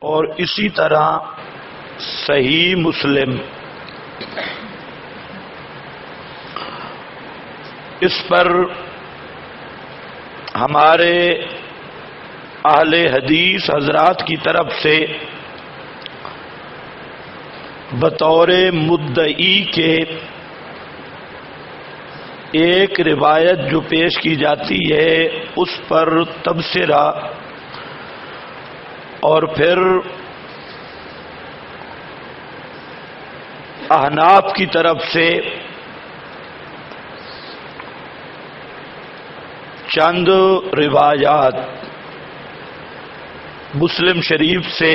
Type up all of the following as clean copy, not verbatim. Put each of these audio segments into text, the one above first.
اور اسی طرح صحیح مسلم، اس پر ہمارے اہل حدیث حضرات کی طرف سے بطور مدعی کے ایک روایت جو پیش کی جاتی ہے اس پر تبصرہ، اور پھر احناف کی طرف سے چند روایات مسلم شریف سے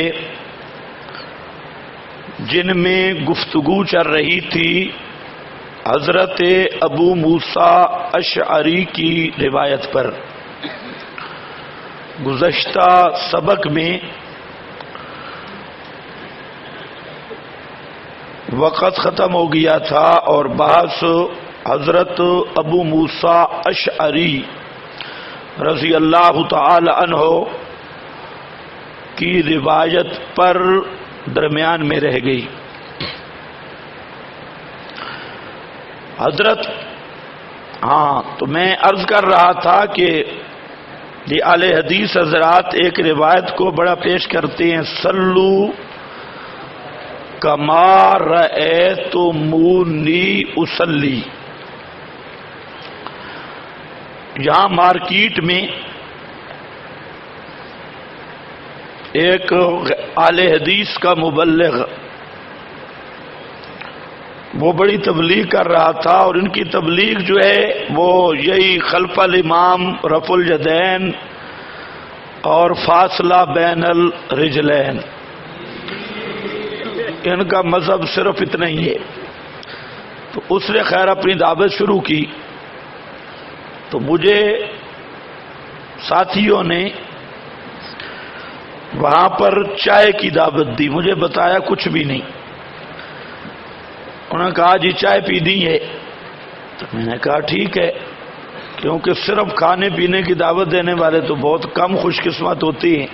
جن میں گفتگو چل رہی تھی حضرت ابو موسیٰ اشعری کی روایت پر۔ گزشتہ سبق میں وقت ختم ہو گیا تھا اور بحث حضرت ابو موسیٰ اشعری رضی اللہ تعالی عنہ کی روایت پر درمیان میں رہ گئی۔ حضرت تو میں عرض کر رہا تھا کہ یہ اہل حدیث حضرات ایک روایت کو بڑا پیش کرتے ہیں، صلو کما رأیتمونی اصلی۔ یہاں مارکیٹ میں ایک اہل حدیث کا مبلغ وہ بڑی تبلیغ کر رہا تھا، اور ان کی تبلیغ جو ہے وہ یہی خلف الامام، رفع الیدین اور فاصلہ بین الرجلین، ان کا مذہب صرف اتنا ہی ہے۔ تو اس نے خیر اپنی دعوت شروع کی، تو مجھے ساتھیوں نے وہاں پر چائے کی دعوت دی، مجھے بتایا کچھ بھی نہیں۔ انہوں نے کہا جی چائے پی دی ہے، تو میں نے کہا ٹھیک ہے، کیونکہ صرف کھانے پینے کی دعوت دینے والے تو بہت کم خوش قسمت ہوتی ہیں۔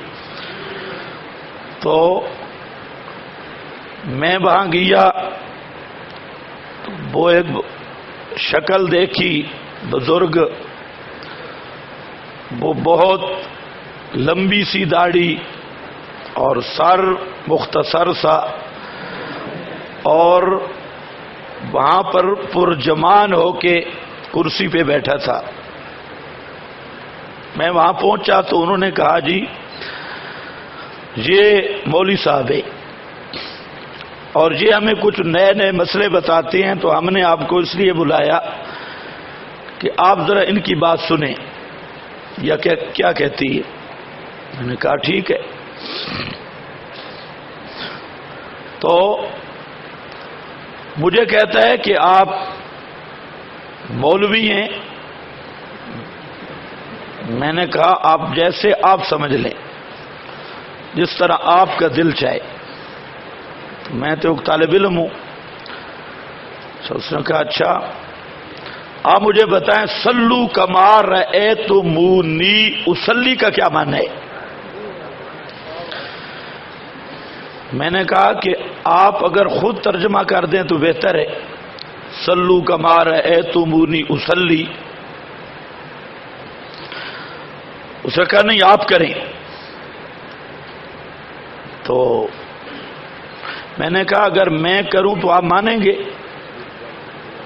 تو میں وہاں گیا، وہ ایک شکل دیکھی، بزرگ، وہ بہت لمبی سی داڑھی اور سر مختصر سا، اور وہاں پر پرجمان ہو کے کرسی پہ بیٹھا تھا۔ میں وہاں پہنچا تو انہوں نے کہا جی یہ مولوی صاحب ہے اور یہ ہمیں کچھ نئے نئے مسئلے بتاتے ہیں، تو ہم نے آپ کو اس لیے بلایا کہ آپ ذرا ان کی بات سنیں یا کیا کہتی ہے۔ میں نے کہا ٹھیک ہے۔ تو مجھے کہتا ہے کہ آپ مولوی ہیں۔ میں نے کہا آپ جیسے آپ سمجھ لیں، جس طرح آپ کا دل چاہے، میں تو ایک طالب علم ہوں۔ اس نے کہا اچھا آپ مجھے بتائیں صلو کما رأیتمونی اصلی کا کیا معنی ہے؟ میں نے کہا کہ آپ اگر خود ترجمہ کر دیں تو بہتر ہے، صلو کما رأیتمونی اصلی۔ اس نے کہا نہیں آپ کریں۔ تو میں نے کہا اگر میں کروں تو آپ مانیں گے؟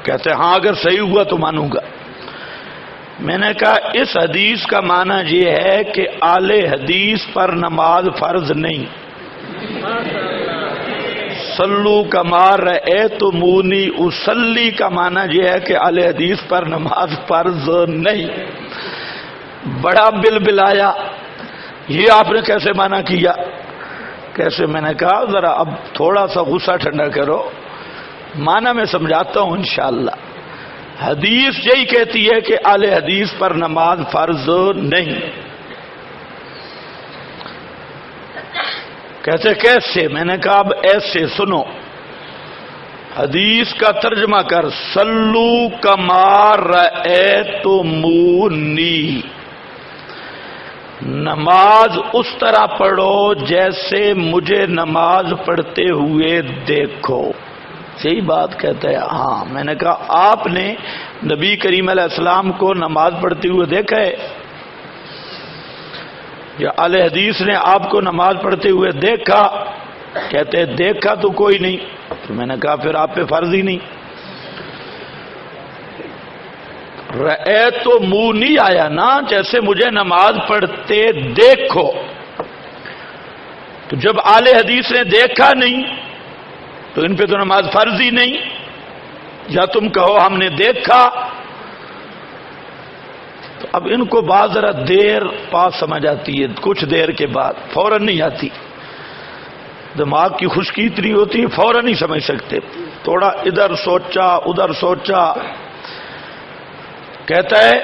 کہتے ہاں اگر صحیح ہوا تو مانوں گا۔ میں نے کہا اس حدیث کا معنی یہ ہے کہ اہل حدیث پر نماز فرض نہیں۔ صلو کما رأیتمونی اصلی کا معنی یہ ہے کہ اہل حدیث پر نماز فرض نہیں۔ بڑا بلبلایا، یہ آپ نے کیسے معنی کیا؟ کیسے؟ میں نے کہا ذرا اب تھوڑا سا غصہ ٹھنڈا کرو، معنی میں سمجھاتا ہوں انشاءاللہ۔ حدیث یہی کہتی ہے کہ اہل حدیث پر نماز فرض نہیں۔ کیسے کیسے؟ میں نے کہا اب ایسے سنو، حدیث کا ترجمہ کر، صلو کما رأیتمونی، نماز اس طرح پڑھو جیسے مجھے نماز پڑھتے ہوئے دیکھو. یہی بات کہتا ہے. ہاں میں نے کہا آپ نے نبی کریم علیہ السلام کو نماز پڑھتے ہوئے دیکھا ہے یا اہل حدیث نے آپ کو نماز پڑھتے ہوئے دیکھا؟ کہتے ہیں دیکھا تو کوئی نہیں. تو میں نے کہا پھر آپ پہ فرض ہی نہیں. رأے تو منہ نہیں آیا نا جیسے مجھے نماز پڑھتے دیکھو. تو جب اہل حدیث نے دیکھا نہیں تو ان پہ تو نماز فرض ہی نہیں. یا تم کہو ہم نے دیکھا. تو اب ان کو بعض ذرا دیر پاس سمجھ آتی ہے، کچھ دیر کے بعد، فوراً نہیں آتی. دماغ کی خشکی اتنی ہوتی ہے فوراً نہیں سمجھ سکتے. تھوڑا ادھر سوچا ادھر سوچا. کہتا ہے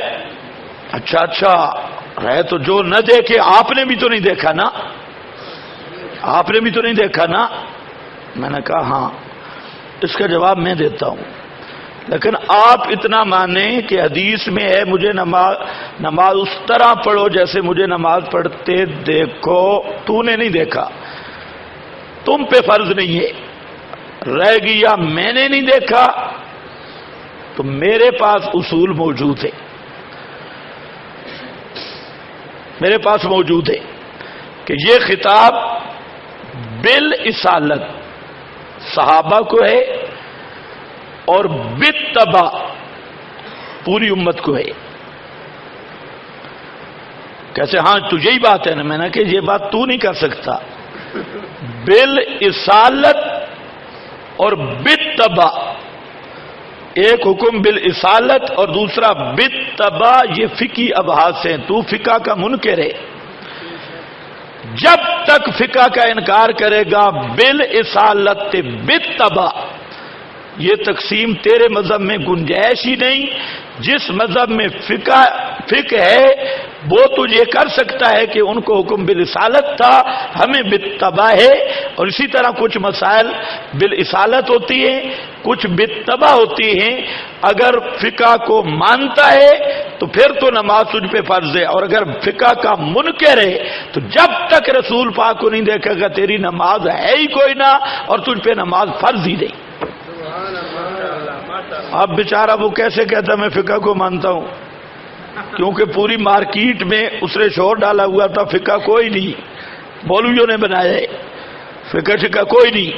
اچھا رہے تو جو نہ دیکھے آپ نے بھی تو نہیں دیکھا نا، آپ نے بھی تو نہیں دیکھا نا. میں نے کہا ہاں. اس کا جواب میں دیتا ہوں، لیکن آپ اتنا مانیں کہ حدیث میں ہے مجھے نماز اس طرح پڑھو جیسے مجھے نماز پڑھتے دیکھو. تو نے نہیں دیکھا، تم پہ فرض نہیں ہے. رہ گیا میں نے نہیں دیکھا تو میرے پاس اصول موجود ہے، میرے پاس موجود ہے کہ یہ خطاب بالاسالت صحابہ کو ہے اور بالتبع پوری امت کو ہے. کیسے؟ ہاں تو یہی بات ہے نا. میں نے کہ یہ بات تو نہیں کر سکتا. بالاسالت اور بالتبع، ایک حکم بالاسالت اور دوسرا بالتبع، یہ فقہی ابحاث ہیں. تو فقہ کا منکر ہے. جب تک فقہ کا انکار کرے گا بالاسالت بالتبع، یہ تقسیم تیرے مذہب میں گنجائش ہی نہیں. جس مذہب میں فقہ ہے وہ تو یہ کر سکتا ہے کہ ان کو حکم بالاسالت تھا، ہمیں بالتبع ہے. اور اسی طرح کچھ مسائل بالاسالت ہوتی ہیں، کچھ بالتبع ہوتی ہیں. اگر فقہ کو مانتا ہے تو پھر تو نماز تجھ پہ فرض ہے، اور اگر فقہ کا منکر ہے تو جب تک رسول پاک کو نہیں دیکھے گا تیری نماز ہے ہی کوئی نہ، اور تجھ پہ نماز فرض ہی نہیں. اب بیچارہ وہ کیسے کہتا میں فقہ کو مانتا ہوں، کیونکہ پوری مارکیٹ میں اس نے شور ڈالا ہوا تھا فقہ کوئی نہیں، مولویوں نے بنایا ہے، فقہ کوئی نہیں.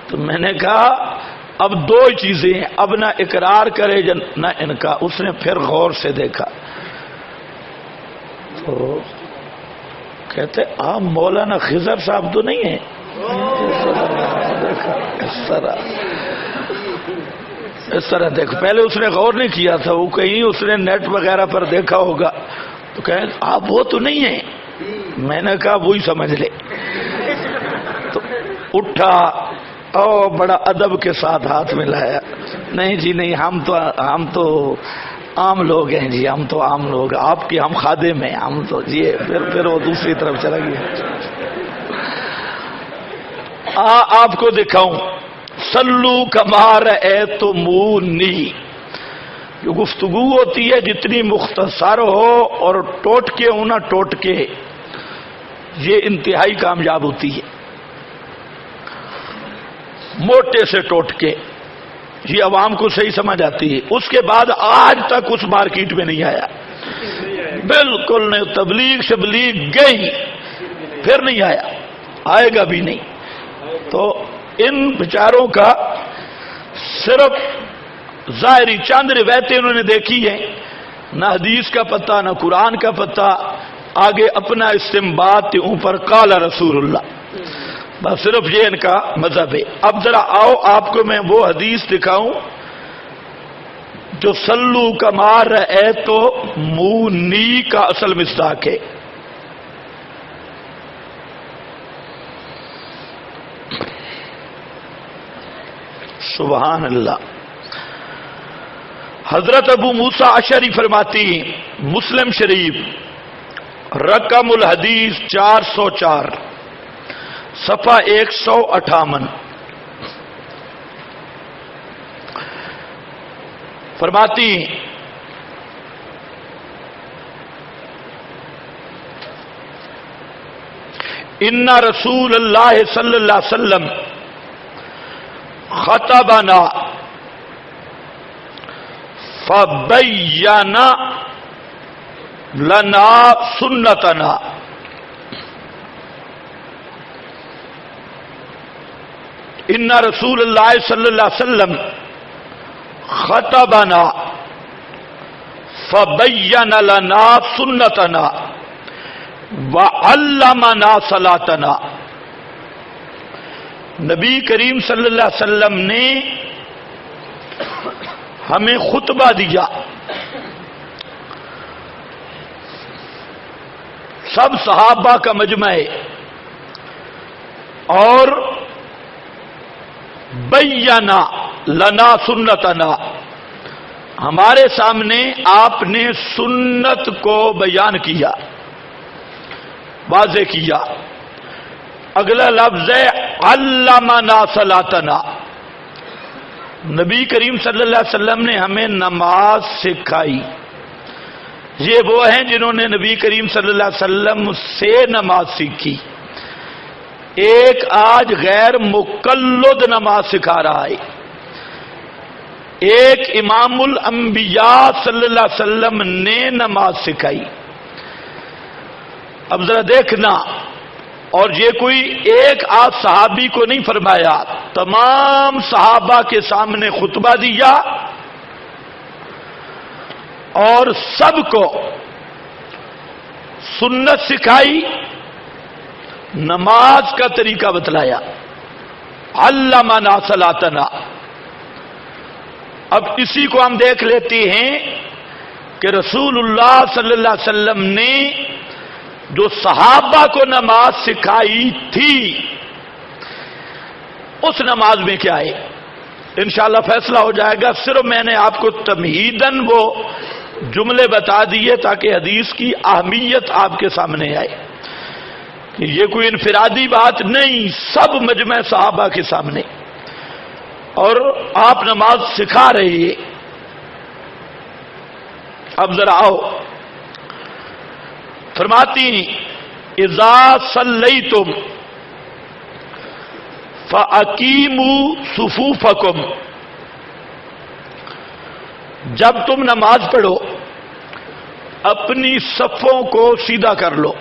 تو میں نے کہا اب دو ہی چیزیں ہیں، اب نہ اقرار کرے نہ انکار. اس نے پھر غور سے دیکھا تو کہتے آپ مولانا خضر صاحب تو نہیں ہیں؟ اس طرح دیکھ. پہلے اس نے غور نہیں کیا تھا، وہ کہیں اس نے نیٹ وغیرہ پر دیکھا ہوگا. تو کہیں آپ وہ تو نہیں ہیں. میں نے کہا وہی سمجھ لے. تو اٹھا اور بڑا ادب کے ساتھ ہاتھ ملایا. نہیں جی نہیں، ہم تو عام لوگ ہیں جی، ہم تو عام لوگ، آپ کے ہم خادم ہیں، ہم تو جی. پھر وہ دوسری طرف چلا گیا. آپ کو دکھاؤں سلو کما رأیتمونی. جو گفتگو ہوتی ہے جتنی مختصر ہو اور ٹوٹکے ہو نہ ٹوٹکے، یہ انتہائی کامیاب ہوتی ہے. موٹے سے ٹوٹکے یہ عوام کو صحیح سمجھ آتی ہے. اس کے بعد آج تک اس مارکیٹ میں نہیں آیا، بالکل نہیں. تبلیغ شبلیغ گئی پھر نہیں آیا، آئے گا بھی نہیں. تو ان بیچاروں کا صرف ظاہری چند روایتیں انہوں نے دیکھی ہیں، نہ حدیث کا پتہ نہ قرآن کا پتہ. آگے اپنا استنباط اوپر قال رسول اللہ، بس صرف یہ ان کا مذہب ہے. اب ذرا آؤ آپ کو میں وہ حدیث دکھاؤں جو سلو کما رأیتمونی کا اصل مصداق ہے. سبحان اللہ. حضرت ابو موسیٰ اشعری فرماتی ہیں، مسلم شریف رقم الحدیث 404 صفحہ 158، فرماتی ہیں ان رسول اللہ صلی اللہ علیہ وسلم خطبنا فبین لنا سنتنا. ان رسول اللہ صلی اللہ علیہ وسلم خطبنا فبین لنا سنتنا وعلمنا صلاتنا. نبی کریم صلی اللہ علیہ وسلم نے ہمیں خطبہ دیا. سب صحابہ کا مجمع ہے اور بینا لنا سنتنا، ہمارے سامنے آپ نے سنت کو بیان کیا، واضح کیا. اگلا لفظ ہے علمنا صلاتنا. نبی کریم صلی اللہ علیہ وسلم نے ہمیں نماز سکھائی. یہ وہ ہیں جنہوں نے نبی کریم صلی اللہ علیہ وسلم سے نماز سیکھی. ایک آج غیر مقلد نماز سکھا رہا ہے، ایک امام الانبیاء صلی اللہ علیہ وسلم نے نماز سکھائی. اب ذرا دیکھنا، اور یہ کوئی ایک آدھ صحابی کو نہیں فرمایا، تمام صحابہ کے سامنے خطبہ دیا اور سب کو سنت سکھائی، نماز کا طریقہ بتلایا. علمنا صلاتنا. اب اسی کو ہم دیکھ لیتے ہیں کہ رسول اللہ صلی اللہ علیہ وسلم نے جو صحابہ کو نماز سکھائی تھی اس نماز میں کیا ہے، انشاءاللہ فیصلہ ہو جائے گا. صرف میں نے آپ کو تمہیداً وہ جملے بتا دیے تاکہ حدیث کی اہمیت آپ کے سامنے آئے. یہ کوئی انفرادی بات نہیں، سب مجمع صحابہ کے سامنے، اور آپ نماز سکھا رہے ہیں. اب ذرا آؤ، فرماتی اذا صلیتم فاقیموا صفوفکم. جب تم نماز پڑھو اپنی صفوں کو سیدھا کر لو.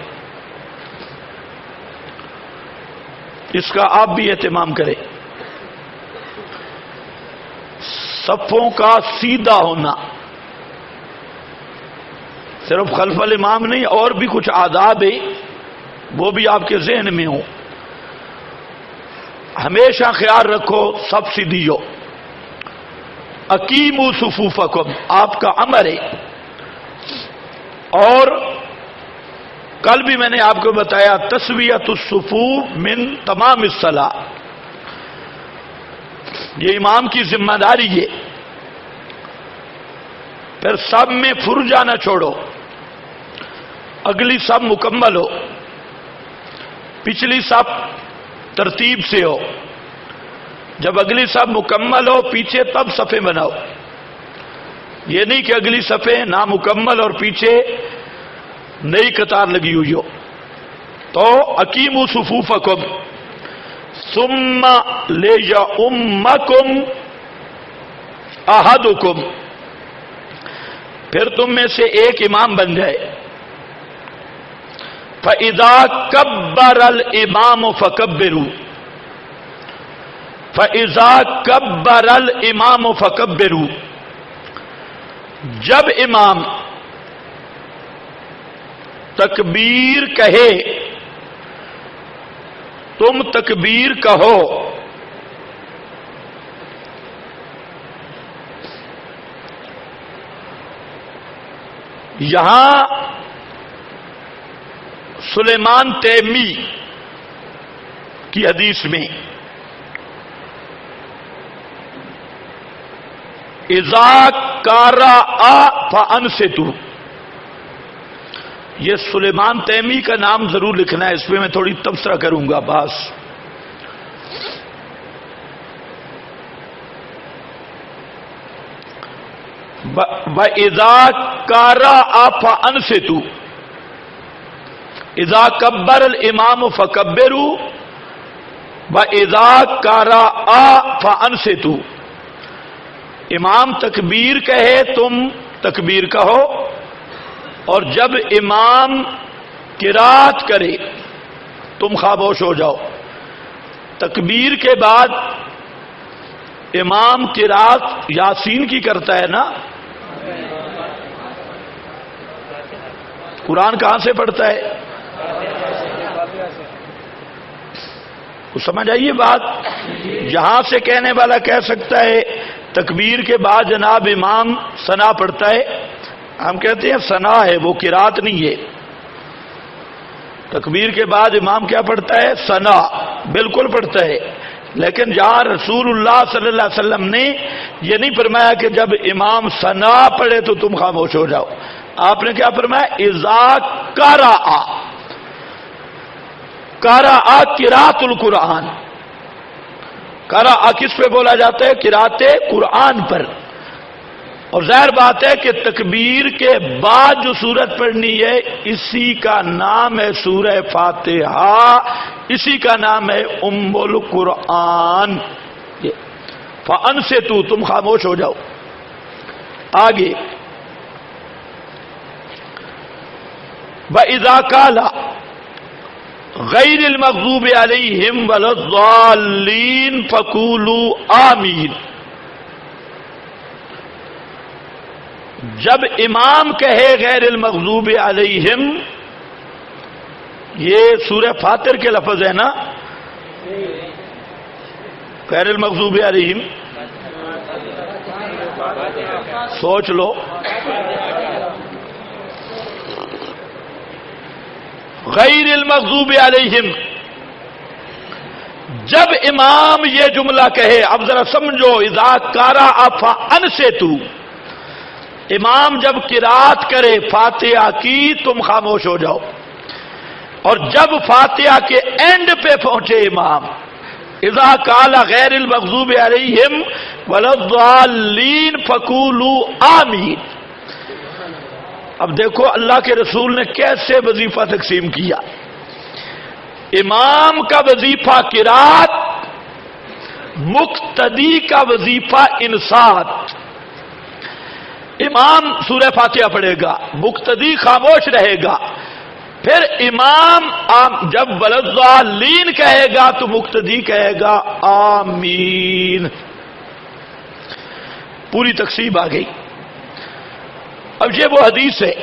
اس کا آپ بھی اہتمام کریں. صفوں کا سیدھا ہونا، صرف خلف الامام نہیں، اور بھی کچھ آداب ہیں وہ بھی آپ کے ذہن میں ہوں. ہمیشہ خیال رکھو سب سیدھی ہو. اقیموا صفوفکم آپ کا امر ہے. اور کل بھی میں نے آپ کو بتایا تسویۃ الصفوف من تمام الصلاۃ، یہ امام کی ذمہ داری ہے. پھر سب میں فرجہ نہ چھوڑو، اگلی سب مکمل ہو، پچھلی سب ترتیب سے ہو. جب اگلی سب مکمل ہو پیچھے تب صفیں بناؤ. یہ نہیں کہ اگلی صفیں نامکمل اور پیچھے نئی قطار لگی ہوئی ہو. تو اقیموا صفوفکم ثم لیؤمکم احدکم، پھر تم میں سے ایک امام بن جائے. فَإِذَا كَبَّرَ الْإِمَامُ فَكَبِّرُوا، فَإِذَا كَبَّرَ الْإِمَامُ فَكَبِّرُوا. جب امام تکبیر کہے تم تکبیر کہو. یہاں سلیمان تیمی کی حدیث میں اذا قرأ فانصتوا، یہ سلیمان تیمی کا نام ضرور لکھنا ہے، اس پہ میں تھوڑی تبصرہ کروں گا. بس وَإِذَا قَرَأَ فَأَنصِتُوا، اذا کبر الامام فکبروا واذا قرأ فانصتوا، امام تکبیر کہے تم تکبیر کہو، اور جب امام قرات کرے تم خاموش ہو جاؤ۔ تکبیر کے بعد امام قرات یاسین کی کرتا ہے نا، قرآن کہاں سے پڑھتا ہے؟ سمجھ آئیے بات؟ جہاں سے کہنے والا کہہ سکتا ہے تکبیر کے بعد جناب امام ثنا پڑھتا ہے، ہم کہتے ہیں ثنا ہے، وہ قرات نہیں ہے۔ تکبیر کے بعد امام کیا پڑھتا ہے؟ ثنا، بالکل پڑھتا ہے، لیکن جہاں رسول اللہ صلی اللہ علیہ وسلم نے یہ نہیں فرمایا کہ جب امام ثنا پڑھے تو تم خاموش ہو جاؤ، آپ نے کیا فرمایا؟ اذا قرأ، قرأ قراءۃ القرآن، قرأ کس پہ بولا جاتا ہے؟ قراءت قرآن پر۔ اور ظاہر بات ہے کہ تکبیر کے بعد جو سورت پڑھنی ہے اسی کا نام ہے سورہ فاتحہ، اسی کا نام ہے ام القرآن۔ فانصتوا، تم خاموش ہو جاؤ۔ آگے وَإِذَا قَالَ غَيْرِ الْمَغْضُوبِ عَلَيْهِمْ وَلَا الضَّالِّينَ فَقُولُوا آمِينَ، جب امام کہے غیر المغضوب علیہم، یہ سورہ فاتر کے لفظ ہے نا، غیر المغضوب علیہم، سوچ لو، غیر المغضوب علیہم، جب امام یہ جملہ کہے، اب ذرا سمجھو، اذا قرأ فانصتوا، امام جب قرات کرے فاتحہ کی تم خاموش ہو جاؤ، اور جب فاتحہ کے اینڈ پہ پہنچے امام، اذا قال غیر المغضوب علیہم ولا الضالین فقولوا آمین۔ اب دیکھو اللہ کے رسول نے کیسے وظیفہ تقسیم کیا۔ امام کا وظیفہ قرات، مقتدی کا وظیفہ انصات۔ امام سورہ فاتحہ پڑھے گا، مقتدی خاموش رہے گا، پھر امام جب ولضالین کہے گا تو مقتدی کہے گا آمین۔ پوری تقسیم آ گئی۔ اب یہ وہ حدیث ہے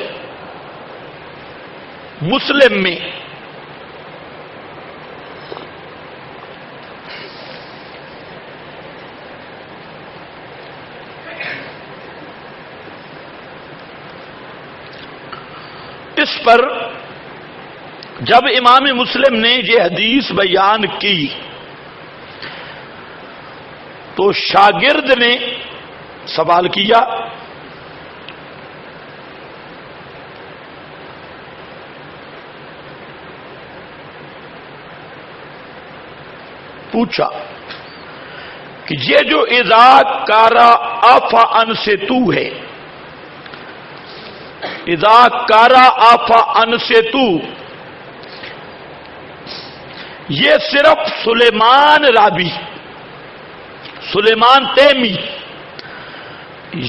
مسلم میں، اس پر جب امام مسلم نے یہ حدیث بیان کی تو شاگرد نے سوال کیا، پوچھا کہ یہ جو اذا قرأ فانصتوا ہے، اذا قرأ فانصتوا، یہ صرف سلیمان راوی، سلیمان تیمی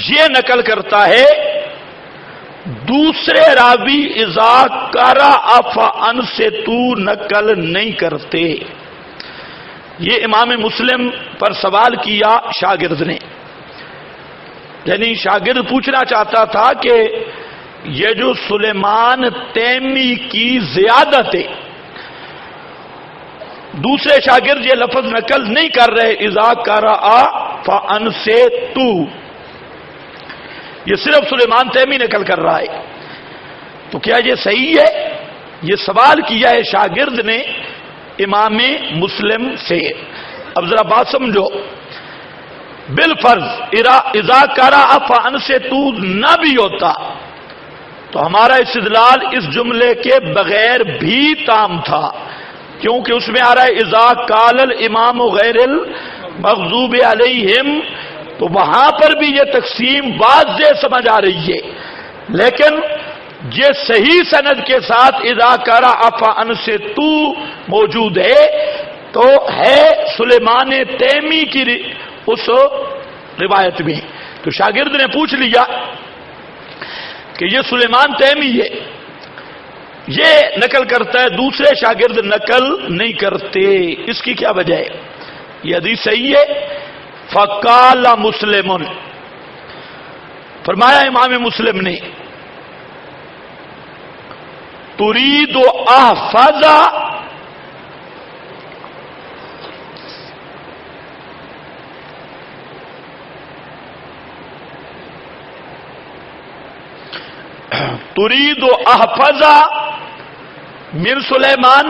یہ نقل کرتا ہے، دوسرے راوی اذا قرأ فانصتوا نقل نہیں کرتے۔ یہ امام مسلم پر سوال کیا شاگرد نے، یعنی شاگرد پوچھنا چاہتا تھا کہ یہ جو سلیمان تیمی کی زیادت ہے، دوسرے شاگرد یہ لفظ نقل نہیں کر رہے اذا قرأ فانصتوا، یہ صرف سلیمان تیمی نقل کر رہا ہے، تو کیا یہ صحیح ہے؟ یہ سوال کیا ہے شاگرد نے امام مسلم سے۔ اب ذرا بات سمجھو، بالفرض اذا قرأ فانصتوا نہ بھی ہوتا تو ہمارا استدلال اس جملے کے بغیر بھی تام تھا، کیونکہ اس میں آ رہا ہے اذا قال الامام غیر المغضوب علیہم، تو وہاں پر بھی یہ تقسیم واضح سمجھ آ رہی ہے، لیکن یہ صحیح سند کے ساتھ اذا کرا افعن سے تو موجود ہے تو ہے سلیمان تیمی کی اس روایت میں. تو شاگرد نے پوچھ لیا کہ یہ سلیمان تیمی ہے، یہ نقل کرتا ہے، دوسرے شاگرد نقل نہیں کرتے، اس کی کیا وجہ ہے؟ یہ حدیث صحیح ہے. فقال مسلم، فرمایا امام مسلم نے، تريد احفظ من سلیمان.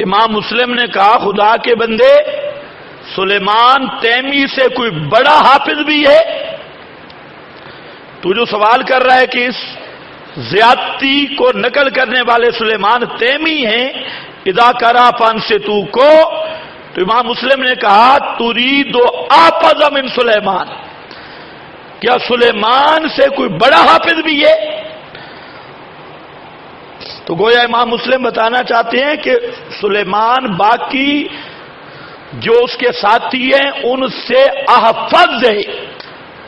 امام مسلم نے کہا خدا کے بندے سلیمان تیمی سے کوئی بڑا حافظ بھی ہے؟ تو جو سوال کر رہا ہے کہ اس زیادتی کو نقل کرنے والے سلیمان تیمی ہیں اذا کرا فن سے تو کو، تو امام مسلم نے کہا تريد احفظ من سلیمان، کیا سلیمان سے کوئی بڑا حافظ بھی ہے؟ تو گویا امام مسلم بتانا چاہتے ہیں کہ سلیمان باقی جو اس کے ساتھی ہیں ان سے احفظ ہے،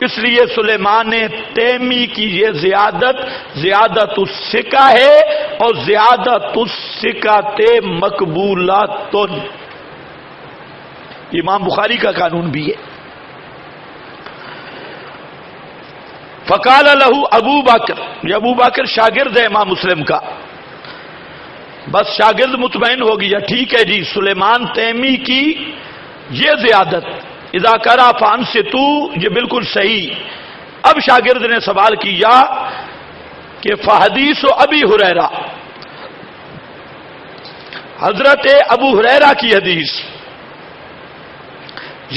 اس لیے سلیمان تیمی کی یہ زیادت الثقہ ہے اور زیادت الثقات مقبولات. امام بخاری کا قانون بھی ہے. فقال له ابو بکر، یہ ابو بکر شاگرد ہے امام مسلم کا. بس شاگرد مطمئن ہو گیا، ٹھیک ہے جی سلیمان تیمی کی یہ زیادت اذا کرا فان سے تو یہ بالکل صحیح. اب شاگرد نے سوال کیا کہ فحدیث ابی ہریرہ، حضرت ابو ہریرہ کی حدیث،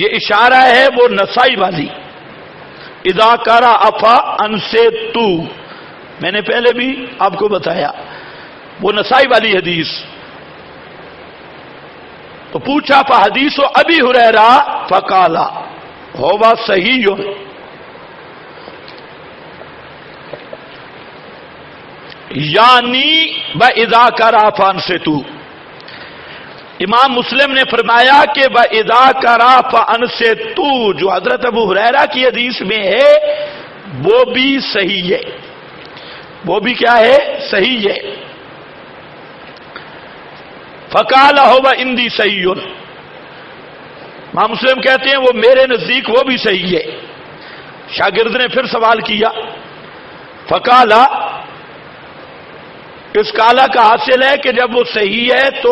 یہ اشارہ ہے وہ نسائی والی اذا کرا افا ان سے تو، میں نے پہلے بھی آپ کو بتایا وہ نسائی والی حدیث. تو پوچھا فحدیث ابی ہریرہ فقالا ہوا صحیح، یعنی بَإِذَا كَرَا فَأَنْصِتُوا. امام مسلم نے فرمایا کہ بَإِذَا كَرَا فَأَنْصِتُوا جو حضرت ابو ہریرہ کی حدیث میں ہے وہ بھی صحیح ہے، وہ بھی کیا ہے؟ صحیح ہے. فقال هو عندي صحیح، امام مسلم کہتے ہیں وہ میرے نزدیک وہ بھی صحیح ہے. شاگرد نے پھر سوال کیا، فقال، اس کالا کا حاصل ہے کہ جب وہ صحیح ہے تو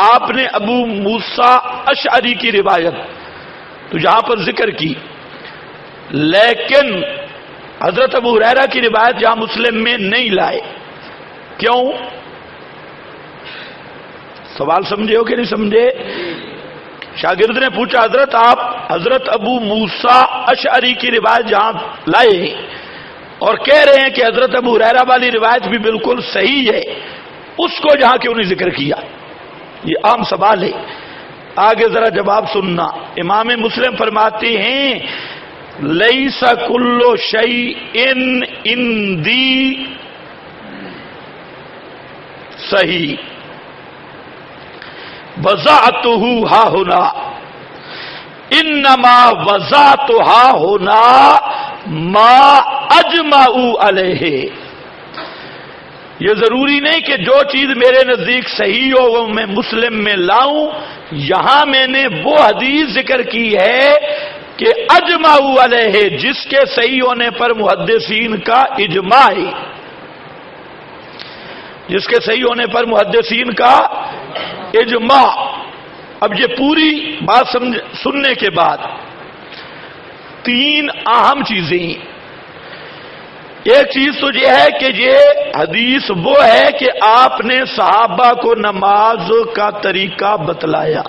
آپ نے ابو موسیٰ اشعری کی روایت تو جہاں پر ذکر کی، لیکن حضرت ابو ہریرہ کی روایت جہاں مسلم میں نہیں لائے. کیوں؟ سوال سمجھے ہو کہ نہیں سمجھے؟ شاگرد نے پوچھا حضرت آپ حضرت ابو موسیٰ اشعری کی روایت جہاں لائے اور کہہ رہے ہیں کہ حضرت ابو ہریرہ والی روایت بھی بالکل صحیح ہے، اس کو جہاں کیوں نہیں ذکر کیا؟ یہ عام سوال ہے. آگے ذرا جواب سننا. امام مسلم فرماتے ہیں لیس کل شیء عندی صحیح وضعتہ ہا ہونا، انما وضعتہ ہا ہونا ما اجمعوا علیہ. یہ ضروری نہیں کہ جو چیز میرے نزدیک صحیح ہو وہ میں مسلم میں لاؤں، یہاں میں نے وہ حدیث ذکر کی ہے کہ اجمعوا علیہ، جس کے صحیح ہونے پر محدثین کا اجماع ہے، جس کے صحیح ہونے پر محدثین کا اجماع. اب یہ پوری بات سننے کے بعد تین اہم چیزیں. ایک چیز تو یہ ہے کہ یہ حدیث وہ ہے کہ آپ نے صحابہ کو نماز کا طریقہ بتلایا.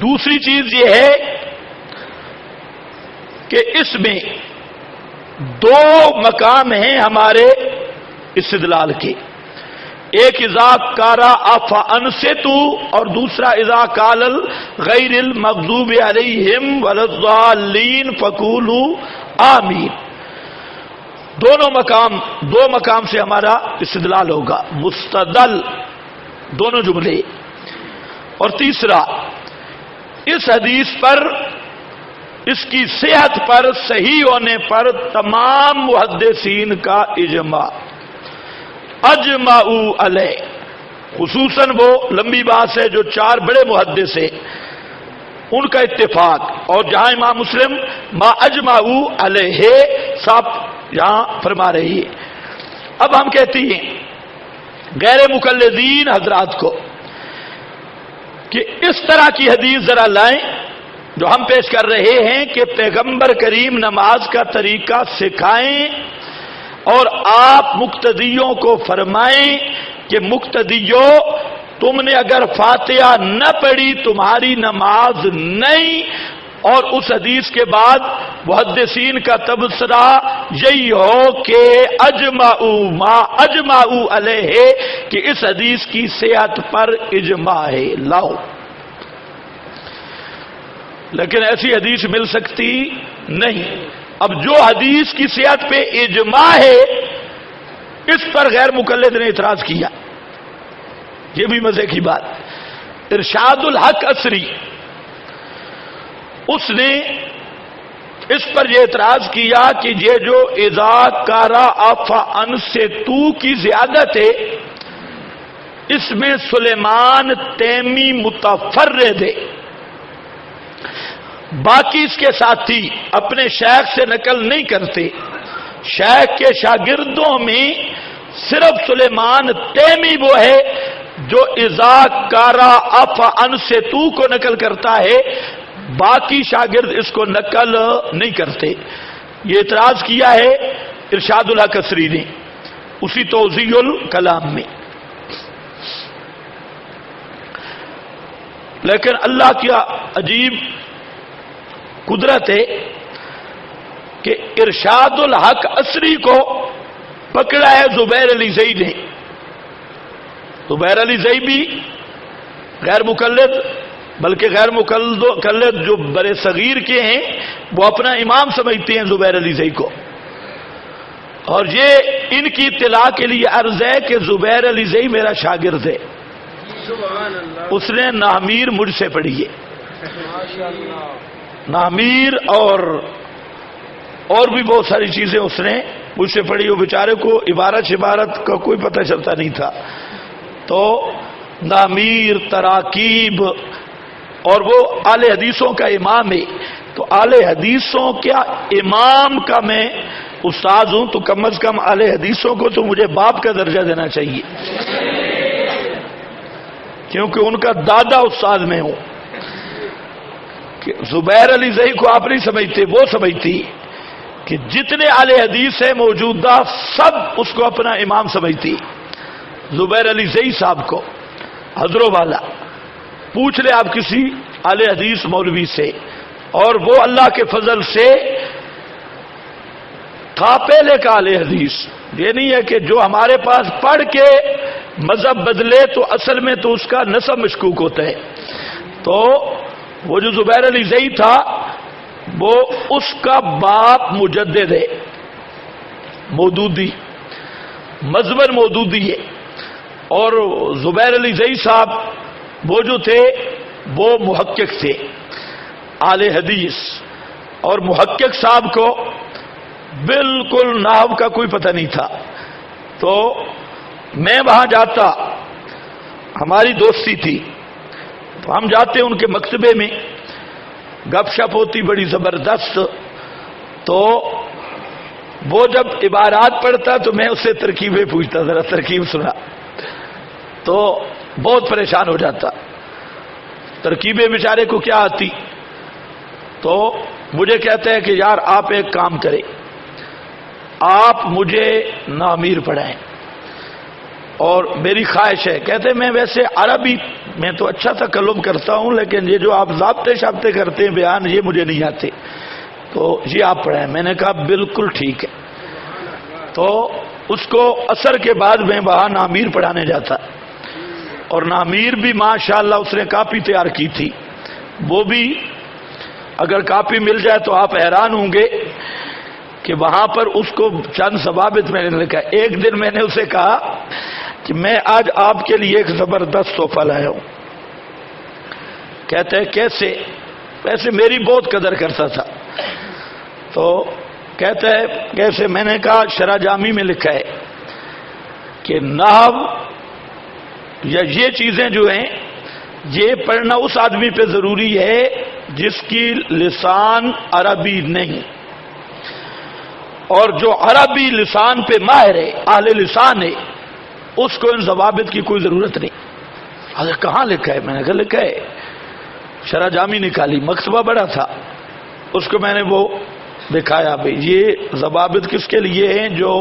دوسری چیز یہ ہے کہ اس میں دو مقام ہیں ہمارے استدلال کے. ایک اذا کارا افا انصتو اور دوسرا اذا قال غیر المغضوب علیہم ولا الضالین فقولوا آمین. دو مقام سے ہمارا استدلال ہوگا، مستدل دونوں جملے. اور تیسرا، اس حدیث پر، اس کی صحت پر، صحیح ہونے پر تمام محدثین کا اجماع، اجمعوا علیہ. خصوصاً وہ لمبی بات ہے جو 4 بڑے محدث ہیں ان کا اتفاق. اور جہاں امام مسلم ما اجمعوا علیہ صاحب یہاں فرما رہی ہے. اب ہم کہتی ہیں غیر مقلدین حضرات کو کہ اس طرح کی حدیث ذرا لائیں جو ہم پیش کر رہے ہیں کہ پیغمبر کریم نماز کا طریقہ سکھائیں اور آپ مقتدیوں کو فرمائیں کہ مقتدیوں تم نے اگر فاتحہ نہ پڑھی تمہاری نماز نہیں. اور اس حدیث کے بعد محدثین کا تبصرہ یہی ہو کہ اجمعوا ما اجمعوا علیہ کہ اس حدیث کی صحت پر اجماع ہے. لاؤ، لیکن ایسی حدیث مل سکتی نہیں. اب جو حدیث کی صحت پہ اجماع ہے اس پر غیر مقلد نے اعتراض کیا. یہ بھی مزے کی بات. ارشاد الحق عصری اس نے اس پر یہ اعتراض کیا کہ یہ جو اذا کارا افا انصتو کی زیادت ہے اس میں سلیمان تیمی متفرد ہے. باقی اس کے ساتھی اپنے شیخ سے نقل نہیں کرتے. شیخ کے شاگردوں میں صرف سلیمان تیمی وہ ہے جو اذا کارا افا انصتو کو نقل کرتا ہے، باقی شاگرد اس کو نقل نہیں کرتے. یہ اعتراض کیا ہے ارشاد الحق عصری نے اسی توضیح الکلام میں. لیکن اللہ کی عجیب قدرت ہے کہ ارشاد الحق عصری کو پکڑا ہے زبیر علی زئی نے. زبیر علی زئی بھی غیر مقلد، بلکہ غیر مقلد جو برے صغیر کے ہیں وہ اپنا امام سمجھتے ہیں زبیر علی زئی کو. اور یہ ان کی اطلاع کے لیے عرض ہے کہ زبیر علی زئی میرا شاگرد ہے. اس نے نامیر مجھ سے پڑھی ہے. نامیر اور بھی بہت ساری چیزیں اس نے مجھ سے پڑھی. وہ بیچارے کو عبارت شبارت کا کوئی پتہ چلتا نہیں تھا. تو نامیر، تراکیب، اور وہ اہل حدیثوں کا امام ہے. تو اہل حدیثوں کیا امام کا میں استاد ہوں تو کم از کم اہل حدیثوں کو تو مجھے باپ کا درجہ دینا چاہیے، کیونکہ ان کا دادا استاد میں ہوں. کہ زبیر علی زئی کو آپ نہیں سمجھتے، وہ سمجھتی کہ جتنے اہل حدیث ہیں موجودہ سب اس کو اپنا امام سمجھتی. زبیر علی زئی صاحب کو حضروں والا پوچھ لے آپ کسی اہل حدیث مولوی سے، اور وہ اللہ کے فضل سے تھا پہلے کا اہل حدیث. یہ نہیں ہے کہ جو ہمارے پاس پڑھ کے مذہب بدلے تو اصل میں تو اس کا نسب مشکوک ہوتا ہے. تو وہ جو زبیر علی زئی تھا وہ اس کا باپ مجدد ہے، مودودی، مذہب مودودی ہے. اور زبیر علی زئی صاحب وہ جو تھے وہ محقق تھے، اہل حدیث. اور محقق صاحب کو بالکل نحو کا کوئی پتہ نہیں تھا. تو میں وہاں جاتا، ہماری دوستی تھی، تو ہم جاتے ان کے مکتبے میں، گپ شپ ہوتی بڑی زبردست. تو وہ جب عبارات پڑھتا تو میں اس سے ترکیبیں پوچھتا، ذرا ترکیب سنا. تو بہت پریشان ہو جاتا، ترکیبیں بیچارے کو کیا آتی. تو مجھے کہتے ہیں کہ یار آپ ایک کام کریں، آپ مجھے نامیر پڑھائیں. اور میری خواہش ہے، کہتے میں ویسے عربی میں تو اچھا تکلم کرتا ہوں لیکن یہ جو آپ ضابطے شابطے کرتے ہیں بیان یہ مجھے نہیں آتے، تو یہ آپ پڑھائیں. میں نے کہا بالکل ٹھیک ہے. تو اس کو عصر کے بعد میں وہاں نامیر پڑھانے جاتا، اور نامیر بھی ماشاءاللہ اس نے کاپی تیار کی تھی، وہ بھی اگر کاپی مل جائے تو آپ حیران ہوں گے کہ وہاں پر اس کو چند ضوابط میں نے لکھا۔ ایک دن میں نے اسے کہا کہ میں آج آپ کے لیے ایک زبردست تحفہ لایا ہوں۔ کہتے ہیں کیسے؟ ویسے میری بہت قدر کرتا تھا، تو کہتا ہے کیسے؟ میں نے کہا شرح جامی میں لکھا ہے کہ نحو یا یہ چیزیں جو ہیں یہ پڑھنا اس آدمی پہ ضروری ہے جس کی لسان عربی نہیں، اور جو عربی لسان پہ ماہر ہے، اہل لسان ہے، اس کو ان ضوابط کی کوئی ضرورت نہیں۔ اگر کہاں لکھا ہے؟ میں نے کہا لکھا ہے، شرح جامی نکالی، مکتبہ بڑا تھا، اس کو میں نے وہ دکھایا، بھائی یہ ضوابط کس کے لیے ہیں؟ جو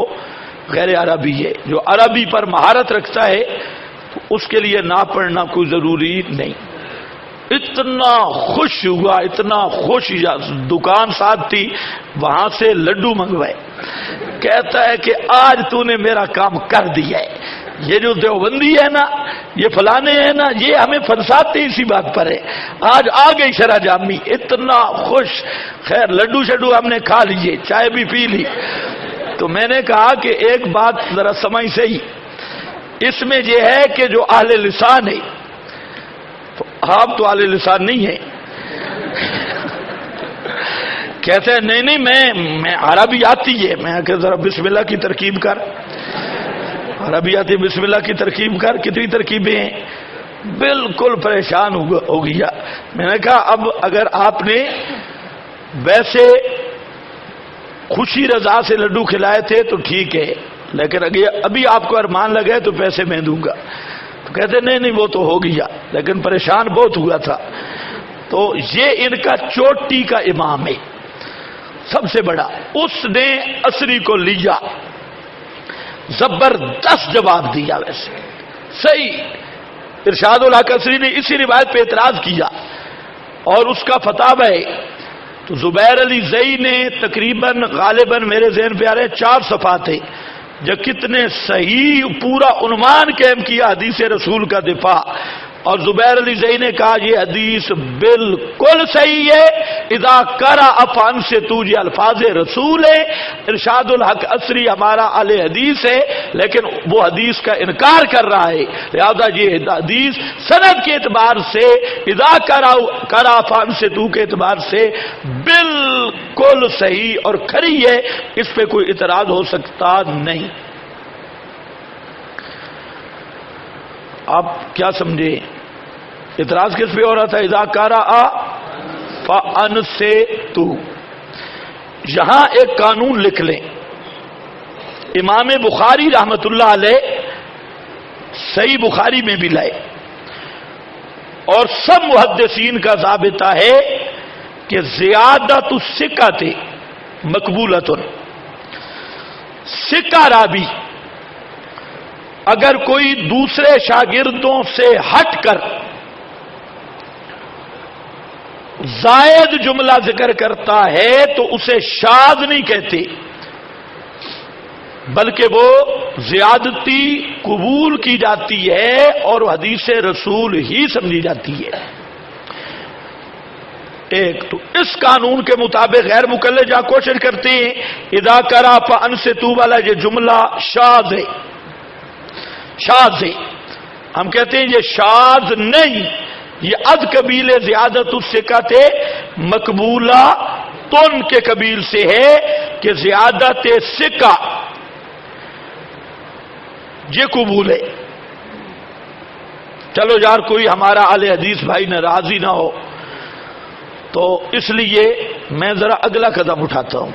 غیر عربی ہے، جو عربی پر مہارت رکھتا ہے تو اس کے لیے نہ پڑھنا کوئی ضروری نہیں۔ اتنا خوش ہوا، اتنا خوش، دکان ساتھ تھی، وہاں سے لڈو منگوائے، کہتا ہے کہ آج تو نے میرا کام کر دیا ہے، یہ جو دیوبندی ہے نا، یہ فلانے ہیں نا، یہ ہمیں پھنساتے اسی بات پر ہے، آج آ گئی شرح جامی، اتنا خوش۔ خیر لڈو شڈو ہم نے کھا لیے، چائے بھی پی لی، تو میں نے کہا کہ ایک بات ذرا سمجھ صحیح، اس میں یہ ہے کہ جو اہل لسان ہے، آپ تو اہل لسان نہیں ہیں۔ کہتے ہیں نہیں نہیں میں عربی آتی ہے، میں کہ ذرا بسم اللہ کی ترکیب کر، عربی آتی، بسم اللہ کی ترکیب کر، کتنی ترکیبیں ہیں؟ بالکل پریشان ہو گیا۔ میں نے کہا اب اگر آپ نے ویسے خوشی رضا سے لڈو کھلائے تھے تو ٹھیک ہے، لیکن ابھی آپ کو ارمان لگے تو پیسے میں دوں گا۔ تو کہتے نہیں وہ تو ہو گیا، لیکن پریشان بہت ہوا تھا۔ تو یہ ان کا چوٹی کا امام ہے سب سے بڑا، اس نے عصری کو لیا، زبردست جواب دیا، ویسے صحیح۔ ارشاد الحق عصری نے اسی روایت پہ اعتراض کیا اور اس کا فتاوی ہے، تو زبیر علی زئی نے تقریباً غالباً میرے ذہن پہ آ رہے 4 صفحات ہے، جو کتنے صحیح پورا عنوان قائم کیا حدیث رسول کا دفاع، اور زبیر علی زئی نے کہا یہ حدیث بالکل صحیح ہے، اذا قرأ فانصتوا، یہ الفاظ رسول ہے، ارشاد الحق عصری ہمارا اہل حدیث ہے، لیکن وہ حدیث کا انکار کر رہا ہے، لہذا یہ حدیث سند کے اعتبار سے، اذا قرأ فانصتوا کے اعتبار سے بالکل صحیح اور کھری ہے، اس پہ کوئی اعتراض ہو سکتا نہیں۔ آپ کیا سمجھے اعتراض کس پہ ہو رہا تھا؟ اذا قرأ فانصتوا۔ یہاں ایک قانون لکھ لیں، امام بخاری رحمت اللہ علیہ صحیح بخاری میں بھی لائے، اور سب محدثین کا ضابطہ ہے کہ زیادت الثقۃ مقبولۃ، ثقہ راوی اگر کوئی دوسرے شاگردوں سے ہٹ کر زائد جملہ ذکر کرتا ہے تو اسے شاذ نہیں کہتے، بلکہ وہ زیادتی قبول کی جاتی ہے اور حدیث رسول ہی سمجھی جاتی ہے۔ ایک تو اس قانون کے مطابق غیر مقلد جہاں کوشش کرتے ہیں اذا قرأ فانصتوا والا یہ جملہ شاذ ہے، شاذ ہے، ہم کہتے ہیں یہ شاذ نہیں، یہ از قبیل زیادت الثقۃ مقبولہ تن کے قبیل سے ہے کہ زیادت ثقہ یہ قبول ہے۔ چلو یار کوئی ہمارا اہل حدیث بھائی ناراضی نہ ہو، تو اس لیے میں ذرا اگلا قدم اٹھاتا ہوں۔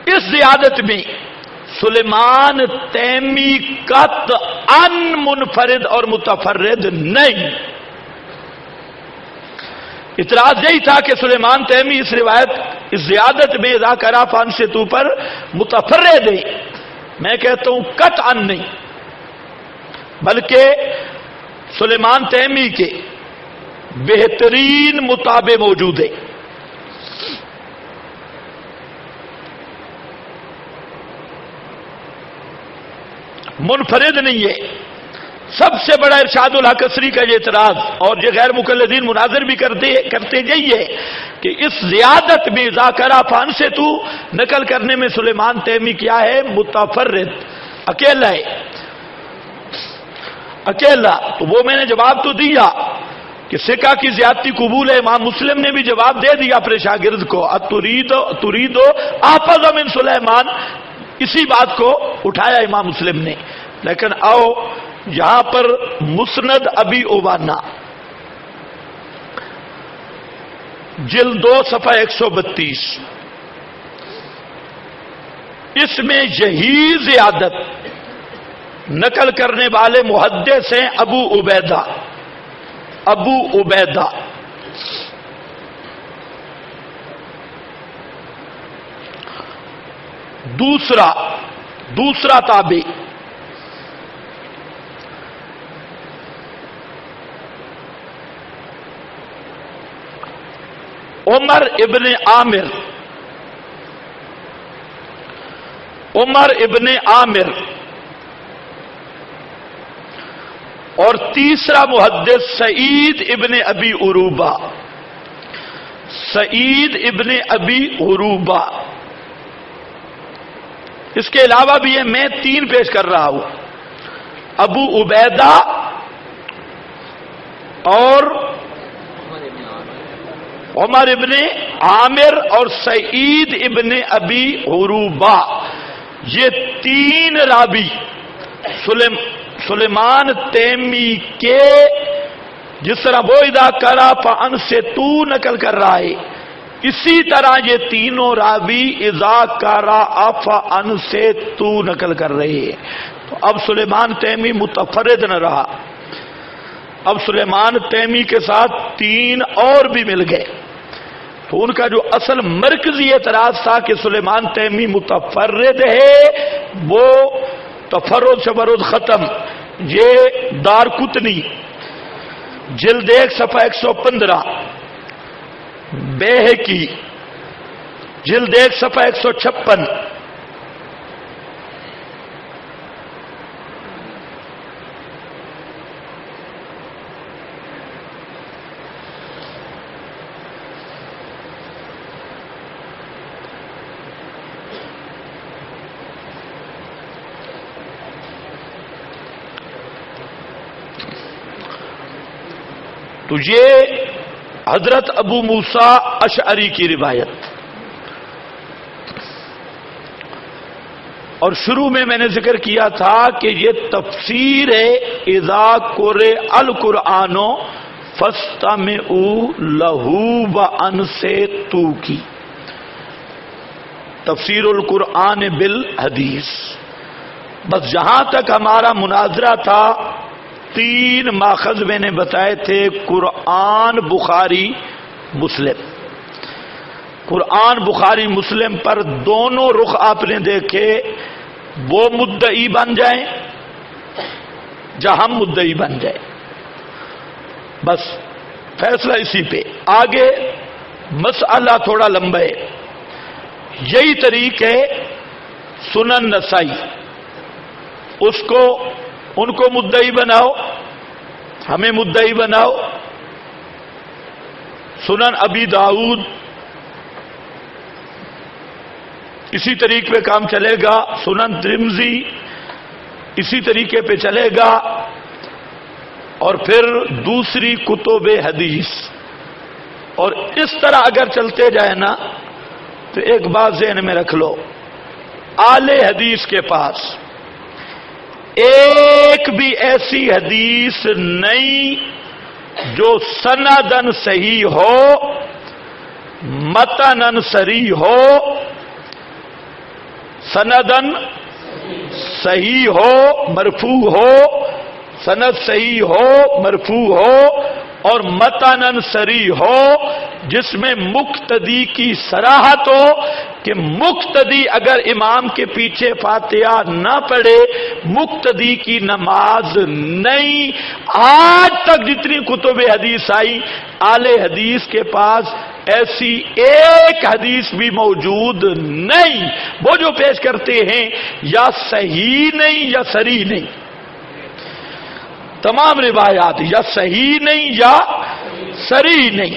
اس زیادت میں سلیمان تیمی قطعاً منفرد اور متفرد نہیں۔ اعتراض یہی تھا کہ سلیمان تیمی اس روایت اس زیادت میں اذا قرأ فانصتوا پر متفرد ہے، میں کہتا ہوں قطعاً نہیں، بلکہ سلیمان تیمی کے بہترین مطابع موجود ہے۔ منفرد نہیں ہے. سب سے بڑا ارشاد الحق عصری کا یہ اعتراض، اور یہ غیر مقلدین مناظر بھی کرتے یہی ہے کہ اس زیادت میں ذاکرہ فان سے تو نقل کرنے میں سلیمان تیمی کیا ہے؟ متفرد، اکیلا ہے، اکیلا. تو وہ میں نے جواب تو دیا کہ سکہ کی زیادتی قبول ہے. امام مسلم نے بھی جواب دے دیا اپنے شاگرد کو، تریدو احفظ من سلیمان، اسی بات کو اٹھایا امام مسلم نے. لیکن آؤ یہاں پر مسند ابی عوانہ جلد 2 صفحہ 132، اس میں یہی زیادت نقل کرنے والے محدث ہیں ابو عبیدہ. دوسرا تابعی عمر ابن عامر، اور تیسرا محدث سعید ابن ابی عروبہ. اس کے علاوہ بھی ہے، میں 3 پیش کر رہا ہوں، ابو عبیدہ اور عمر ابن عامر اور سعید ابن ابی عروبہ. یہ 3 راوی سلیمان تیمی کے، جس طرح وہ اذا کرا فان سے تو نقل کر رہا ہے، اسی طرح یہ تینوں راوی اذا کرا فان سے تو نقل کر رہے ہیں. تو اب سلیمان تیمی متفرد نہ رہا، اب سلیمان تیمی کے ساتھ 3 اور بھی مل گئے. تو ان کا جو اصل مرکزی اعتراض تھا کہ سلیمان تیمی متفرد ہے، وہ تفرد شبرد ختم. یہ دارقطنی جلد 1 صفحہ 115، بیہقی جلد 1 صفحہ 156، تو یہ حضرت ابو موسیٰ اشعری کی روایت. اور شروع میں نے ذکر کیا تھا کہ یہ تفسیر ہے اذا قرئ القرآن فاستمعوا لہ وانصتوا کی، تفسیر القرآن بالحدیث. بس جہاں تک ہمارا مناظرہ تھا 3 ماخذ میں نے بتائے تھے، قرآن بخاری مسلم. قرآن بخاری مسلم پر دونوں رخ آپ نے دیکھے، وہ مدعی بن جائیں یا ہم مدعی بن جائیں، بس فیصلہ اسی پہ. آگے مسئلہ تھوڑا لمبا ہے. یہی طریق ہے سنن نسائی، ان کو مدعی بناؤ، ہمیں مدعی بناؤ. سنن ابی داؤد اسی طریقے پہ کام چلے گا، سنن ترمذی اسی طریقے پہ چلے گا، اور پھر دوسری کتب حدیث. اور اس طرح اگر چلتے جائے نا تو ایک بات ذہن میں رکھ لو، اہل حدیث کے پاس ایک بھی ایسی حدیث نہیں جو سندن صحیح ہو، متنن صریح ہو، سندن صحیح ہو مرفوع ہو، سند صحیح ہو مرفوع ہو، اور متنن صریح ہو جس میں مقتدی کی صراحت ہو کہ مقتدی اگر امام کے پیچھے فاتحہ نہ پڑھے مقتدی کی نماز نہیں. آج تک جتنی کتب حدیث آئی اہل حدیث کے پاس ایسی ایک حدیث بھی موجود نہیں. وہ جو پیش کرتے ہیں یا صحیح نہیں یا صریح نہیں. تمام روایات یا صحیح نہیں یا صریح نہیں.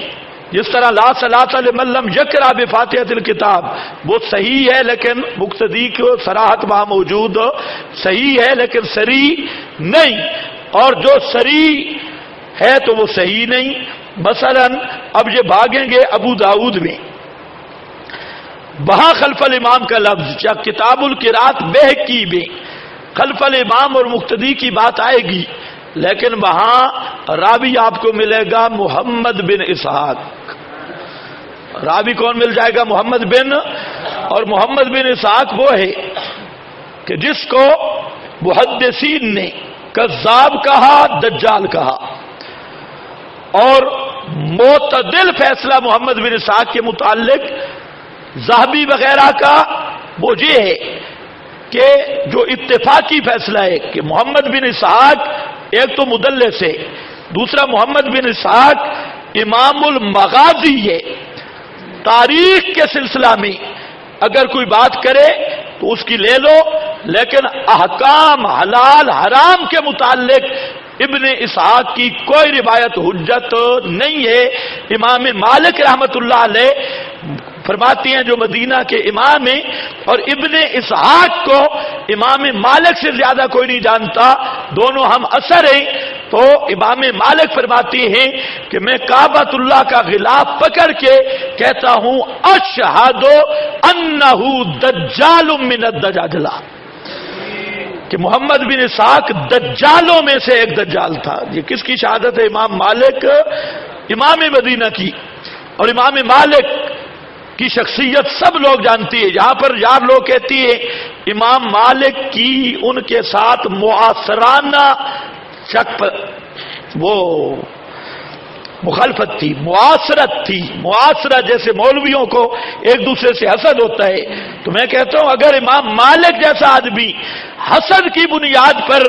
جس طرح لا صلاۃ لمن لم یقرأ بفاتحۃ الکتاب وہ صحیح ہے لیکن مقتدی کو صراحت وہاں موجود صحیح ہے لیکن صریح نہیں. اور جو صریح ہے تو وہ صحیح نہیں. مثلا اب یہ بھاگیں گے ابو داؤد میں وہاں خلف الامام کا لفظ یا کتاب القراءت بہقی میں خلف الامام اور مقتدی کی بات آئے گی، لیکن وہاں راوی آپ کو ملے گا محمد بن اسحاق. راوی کون مل جائے گا؟ محمد بن. اور محمد بن اسحاق وہ ہے کہ جس کو محدثین نے کذاب کہا، دجال کہا. اور معتدل فیصلہ محمد بن اسحاق کے متعلق ذہبی وغیرہ کا وہ یہ ہے کہ جو اتفاقی فیصلہ ہے کہ محمد بن اسحاق ایک تو مدلس ہے، دوسرا محمد بن اسحاق امام المغازی ہے. تاریخ کے سلسلہ میں اگر کوئی بات کرے تو اس کی لے لو، لیکن احکام حلال حرام کے متعلق ابن اسحاق کی کوئی روایت حجت نہیں ہے. امام مالک رحمت اللہ علیہ فرماتی ہیں جو مدینہ کے امام ہیں، اور ابن اسحاق کو امام مالک سے زیادہ کوئی نہیں جانتا، دونوں ہم اثر ہیں. تو امام مالک فرماتی ہیں کہ میں کعبۃ اللہ کا غلاف پکڑ کے کہتا ہوں اشہد انہ دجال من الدجاجلہ، کہ محمد بن اسحاق دجالوں میں سے ایک دجال تھا. یہ کس کی شہادت ہے؟ امام مالک، امام مدینہ کی. اور امام مالک کی شخصیت سب لوگ جانتی ہے. یہاں پر یار لوگ کہتی ہیں امام مالک کی ان کے ساتھ معاصرانہ شک پر وہ مخالفت تھی، معاصرت تھی. معاصرہ جیسے مولویوں کو ایک دوسرے سے حسد ہوتا ہے، تو میں کہتا ہوں اگر امام مالک جیسا آدمی حسد کی بنیاد پر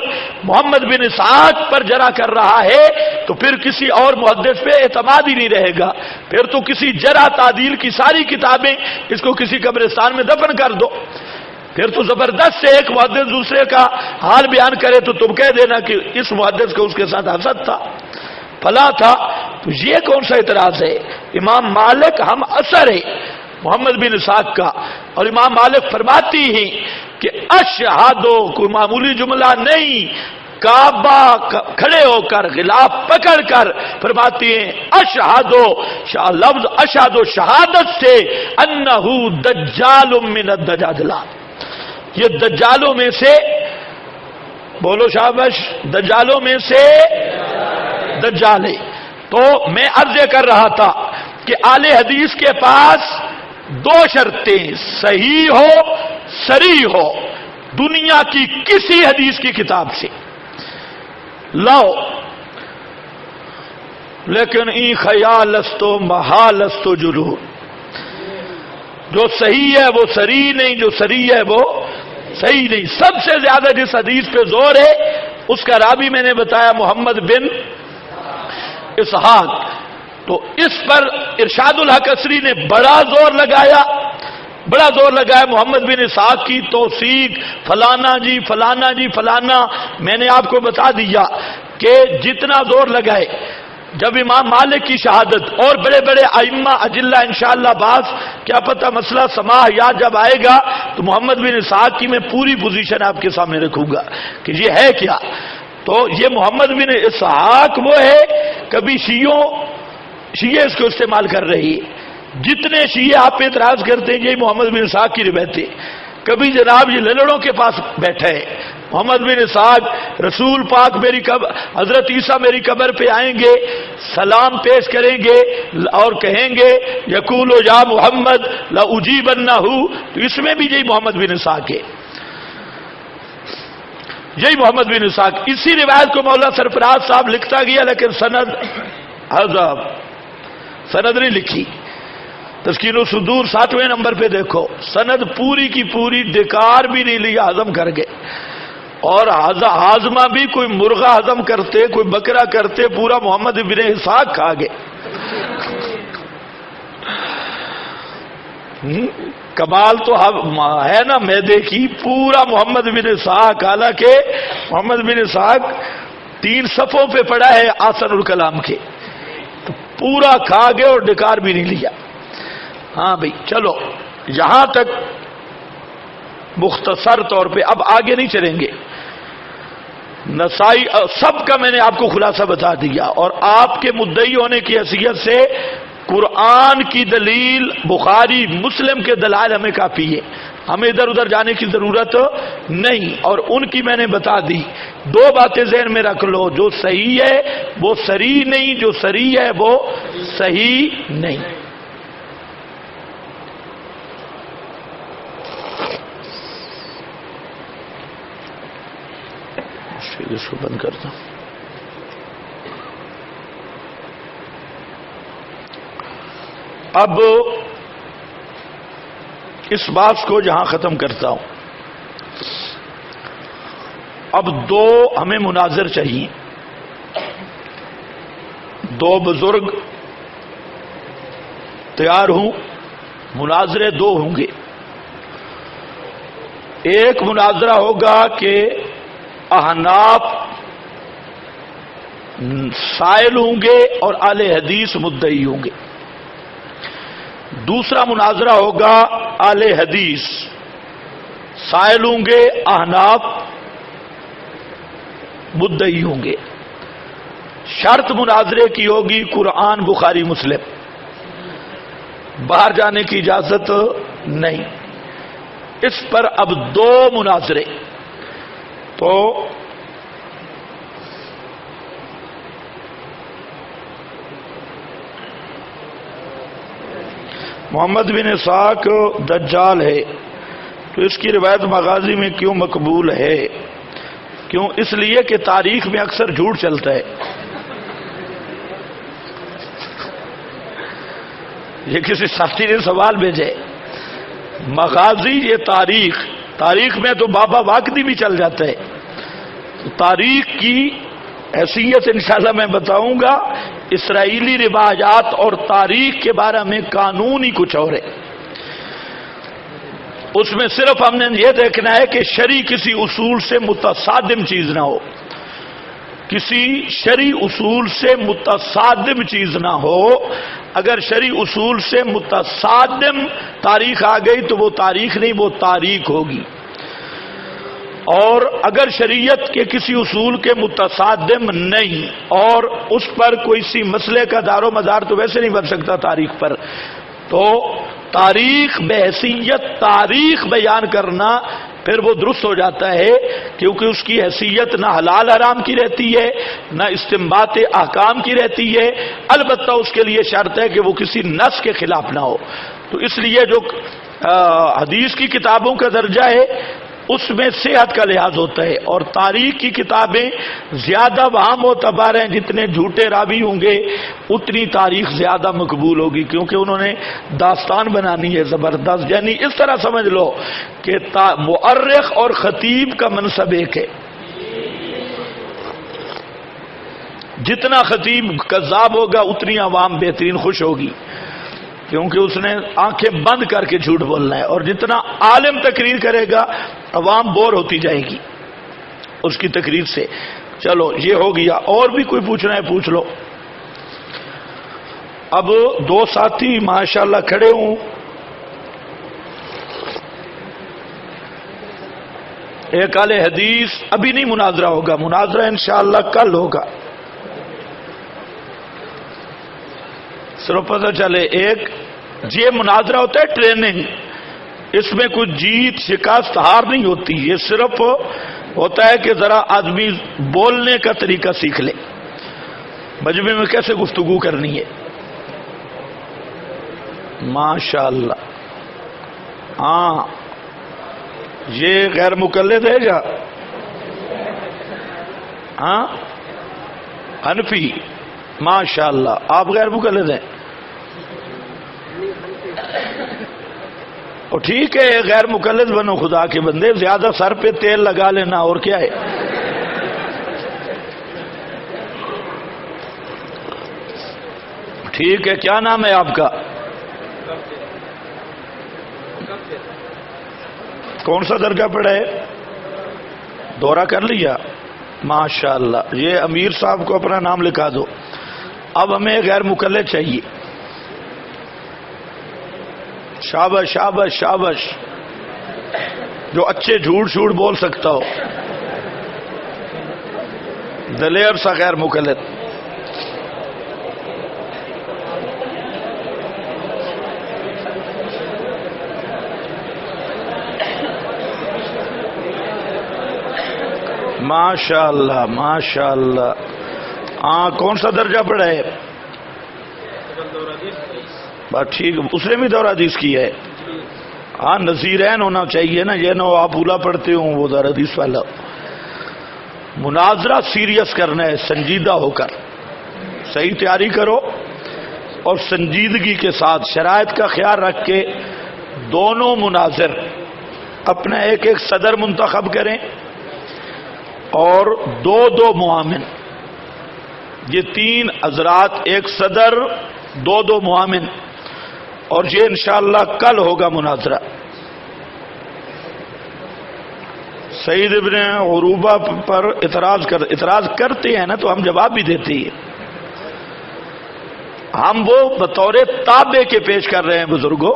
محمد بن اسحاق پر جرح کر رہا ہے تو پھر کسی اور محدث پہ اعتماد ہی نہیں رہے گا. پھر تو کسی جرح تعدیل کی ساری کتابیں اس کو کسی قبرستان میں دفن کر دو. پھر تو زبردست سے ایک محدث دوسرے کا حال بیان کرے تو تم کہہ دینا کہ اس محدث کو اس کے ساتھ حسد تھا، فلا تھا. تو یہ کون سا اعتراض ہے؟ امام مالک ہم اثر ہے محمد بن اسحاق کا. اور امام مالک فرماتی ہیں کہ اشہادو کوئی معمولی جملہ نہیں، کعبہ کھڑے ہو کر غلاف پکڑ کر فرماتی ہیں اشہادو، لفظ اشہادو شہادت سے انہو دجال من الدجاجلہ، یہ دجالوں میں سے، بولو شابش، دجالوں میں سے دجال ہے. تو میں عرض کر رہا تھا کہ اہل حدیث کے پاس دو شرطیں، صحیح ہو صریح ہو، دنیا کی کسی حدیث کی کتاب سے لاؤ، لیکن این خیال استو محال استو جرور، جو صحیح ہے وہ صریح نہیں، جو صریح ہے وہ صحیح نہیں. سب سے زیادہ جس حدیث پہ زور ہے اس کا راوی میں نے بتایا محمد بن اسحاق. تو اس پر ارشاد الحق عصری نے بڑا زور لگایا محمد بن اسحاق کی توثیق، فلانا جی فلانا جی فلانا. میں نے آپ کو بتا دیا کہ جتنا زور لگائے جب امام مالک کی شہادت اور بڑے بڑے ائمہ اجلہ انشاءاللہ بعض کیا پتہ مسئلہ سماع یاد جب آئے گا تو محمد بن اسحاق کی میں پوری پوزیشن آپ کے سامنے رکھوں گا کہ یہ ہے کیا. تو یہ محمد بن اسحاق وہ ہے، کبھی شیعہ اس کو استعمال کر رہی ہے. جتنے شیعہ آپ پہ اعتراض کرتے ہیں یہ محمد بن اسحاق کی روایت ہے. کبھی جناب یہ للڑوں کے پاس بیٹھے ہیں، محمد بن اسحاق رسول پاک حضرت عیسیٰ میری قبر پہ آئیں گے، سلام پیش کریں گے اور کہیں گے یقول یا محمد لا اجیبنہ، تو اس میں بھی یہی محمد بن اسحاق ہے، یہی محمد بن اسحاق. اسی روایت کو مولا سرفراز صاحب لکھتا گیا لیکن سند حذف، سند نہیں لکھی. تسکین الصدور 7ویں نمبر پہ دیکھو، سند پوری کی پوری ڈکار بھی نہیں لیا، ہضم کر گئے. اور ہاضمہ بھی کوئی مرغا ہضم کرتے، کوئی بکرا کرتے، پورا محمد بن اسحاق کھا گئے. کمال تو ہے نا میدے کی. پورا محمد بن اسحاق، حالانکہ محمد بن اسحاق 3 صفوں پہ پڑا ہے آسن الکلام کے، تو پورا کھا گئے اور ڈکار بھی نہیں لیا. ہاں بھائی چلو یہاں تک مختصر طور پہ، اب آگے نہیں چلیں گے. نسائی سب کا میں نے آپ کو خلاصہ بتا دیا، اور آپ کے مدعی ہونے کی حیثیت سے قرآن کی دلیل بخاری مسلم کے دلائل ہمیں کافی ہے، ہمیں ادھر ادھر جانے کی ضرورت نہیں. اور ان کی میں نے بتا دی. 2 باتیں ذہن میں رکھ لو، جو صحیح ہے وہ صریح نہیں، جو صریح ہے وہ صحیح نہیں. اس کو بند کرتا ہوں. اب اس بات کو جہاں ختم کرتا ہوں. اب 2 ہمیں مناظر چاہیے. 2 بزرگ تیار ہوں، مناظرے 2 ہوں گے. ایک مناظرہ ہوگا کہ احناف سائل ہوں گے اور اہل حدیث مدعی ہوں گے. دوسرا مناظرہ ہوگا اہل حدیث سائل ہوں گے، احناف مدعی ہوں گے. شرط مناظرے کی ہوگی قرآن بخاری مسلم، باہر جانے کی اجازت نہیں. اس پر اب 2 مناظرے. تو محمد بن اسحاق دجال ہے، تو اس کی روایت مغازی میں کیوں مقبول ہے؟ کیوں؟ اس لیے کہ تاریخ میں اکثر جھوٹ چلتا ہے. یہ کسی ساتھی نے سوال بھیجے. مغازی یہ تاریخ میں تو بابا واقعی بھی چل جاتا ہے. تاریخ کی حیثیت انشاءاللہ میں بتاؤں گا. اسرائیلی روایات اور تاریخ کے بارے میں قانون ہی کچھ اور ہے. اس میں صرف ہم نے یہ دیکھنا ہے کہ شرعی کسی اصول سے متصادم چیز نہ ہو، کسی شرعی اصول سے متصادم چیز نہ ہو. اگر شرعی اصول سے متصادم تاریخ آ گئی تو وہ تاریخ نہیں، وہ تاریخ ہوگی. اور اگر شریعت کے کسی اصول کے متصادم نہیں اور اس پر کوئی سی مسئلے کا دار و مدار تو ویسے نہیں بن سکتا تاریخ پر، تو تاریخ بحیثیت تاریخ بیان کرنا پھر وہ درست ہو جاتا ہے، کیونکہ اس کی حیثیت نہ حلال حرام کی رہتی ہے نہ استنباط احکام کی رہتی ہے. البتہ اس کے لیے شرط ہے کہ وہ کسی نص کے خلاف نہ ہو. تو اس لیے جو حدیث کی کتابوں کا درجہ ہے اس میں صحت کا لحاظ ہوتا ہے، اور تاریخ کی کتابیں زیادہ وہاں معتبر ہیں. جتنے جھوٹے راوی ہوں گے اتنی تاریخ زیادہ مقبول ہوگی، کیونکہ انہوں نے داستان بنانی ہے زبردست. یعنی اس طرح سمجھ لو کہ مؤرخ اور خطیب کا منصب ایک ہے. جتنا خطیب کذاب ہوگا اتنی عوام بہترین خوش ہوگی، کیونکہ اس نے آنکھیں بند کر کے جھوٹ بولنا ہے. اور جتنا عالم تقریر کرے گا عوام بور ہوتی جائے گی اس کی تقریر سے. چلو یہ ہو گیا. اور بھی کوئی پوچھنا ہے پوچھ لو. اب 2 ساتھی ماشاءاللہ کھڑے ہوں. ایک اہل حدیث ابھی نہیں مناظرہ ہوگا، مناظرہ انشاءاللہ کل ہوگا. صرف پتہ چلے ایک یہ مناظرہ ہوتا ہے ٹریننگ، اس میں کچھ جیت شکست ہار نہیں ہوتی. یہ صرف ہوتا ہے کہ ذرا آدمی بولنے کا طریقہ سیکھ لے، مجمع میں کیسے گفتگو کرنی ہے. ماشاءاللہ. ہاں یہ غیر مقلد ہے کیا؟ ہاں حنفی. ماشاءاللہ آپ غیر مقلد ہیں. اور ٹھیک ہے غیر مقلد بنو خدا کے بندے، زیادہ سر پہ تیل لگا لینا اور کیا ہے. ٹھیک ہے. کیا نام ہے آپ کا؟ کون سا درجہ پڑھا ہے؟ دورہ کر لیا؟ ماشاءاللہ. یہ امیر صاحب کو اپنا نام لکھا دو. اب ہمیں غیر مقلد چاہیے. شابش شابش شابش، جو اچھے جھوٹ شوٹ بول سکتا ہو، دلیر سا غیر مقلد. ماشاء اللہ ماشاء اللہ. ہاں، کون سا درجہ پڑھا ہے؟ بات ٹھیک، اس نے بھی دورہ حدیث کی ہے. ہاں، نظیرین ہونا چاہیے نا، یہ نہ آپ اولا پڑھتے ہوں وہ دورہ حدیث والا. مناظرہ سیریس کرنا ہے، سنجیدہ ہو کر. صحیح تیاری کرو اور سنجیدگی کے ساتھ شرائط کا خیال رکھ کے دونوں مناظر اپنا ایک ایک صدر منتخب کریں اور دو دو معاون. یہ تین حضرات، ایک صدر، دو دو معاون. اور یہ انشاءاللہ کل ہوگا مناظرہ. سعید ابن عروبہ پر اعتراض کرتے ہیں نا تو ہم جواب بھی دیتے ہیں. ہم وہ بطور تابع کے پیش کر رہے ہیں بزرگوں.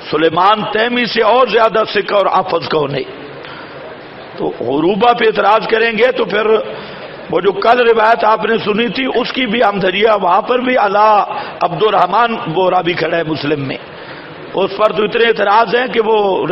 سلیمان تیمی سے اور زیادہ سکہ اور حافظ کو نہیں. تو عروبہ پہ اعتراض کریں گے تو پھر وہ جو کل روایت آپ نے سنی تھی اس کی بھی ہم دھریا، وہاں پر بھی علا عبد الرحمن وہ راوی کھڑا ہے مسلم میں، اس پر تو اتنے اعتراض ہیں کہ وہ